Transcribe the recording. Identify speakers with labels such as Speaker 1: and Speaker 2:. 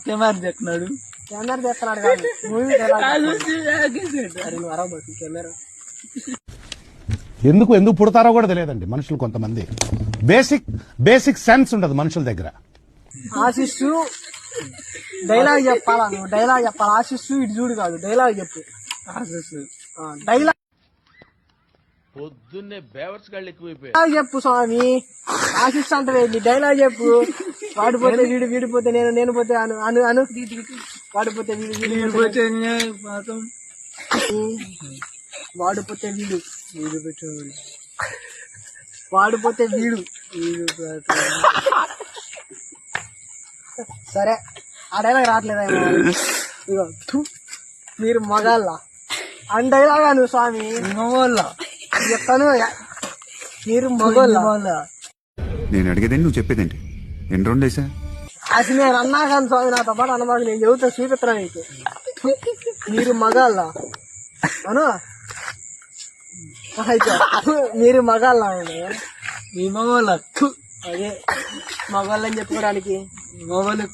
Speaker 1: Camera చెప్తున్నాడు కాదు movie camera
Speaker 2: ఎందుకు పుడతారో కూడా తెలియదండి మనుషులు. కొంతమంది బేసిక్ సెన్స్ ఉండదు మనుషుల దగ్గర.
Speaker 1: ఆశిస్తూ డైలాగ్ చెప్పాలా, నువ్వు డైలాగ్ చెప్పాలి. ఆశిస్తూ ఇటు చూడు కాదు, డైలాగ్ చెప్పు. ఆశిస్తూ డైలాగ్
Speaker 3: పొద్దున్నే బేవర్స్ గాళ్ళు ఎక్కువైపోయాయి.
Speaker 1: చెప్పు స్వామి. ఆశిస్తూ అంటే డైలాగ్ చెప్పు. వాడిపోతే వీడు, వీడిపోతే నేను పోతే అను అను అను వాడిపోతే వీడిపోతే వాడిపోతే వీడు, వాడిపోతే వీడు. సరే ఆ డైలాగ్ రావట్లేదా? ఇగో మీరు మగాళ్ళ అని డైలాగా నువ్వు స్వామి. మగోళ్ళ చెప్తాను, మీరు మగోళ్ళ.
Speaker 4: నేను అడిగేదేంటి, నువ్వు చెప్పేదేంటి? ఎన్ని రోజులు వేసా
Speaker 1: అది నేను అన్నా కానీ స్వామి, నాతో పాటు అన్నమాట. నేను చెబుతా, చూపిస్తున్నా నీకు. మీరు మగాళ్ళ అను. మీరు మగాళ్ళ, మీ మగవాళ్ళ. అదే మగవాళ్ళని చెప్పుకోవడానికి మగవాళ్ళు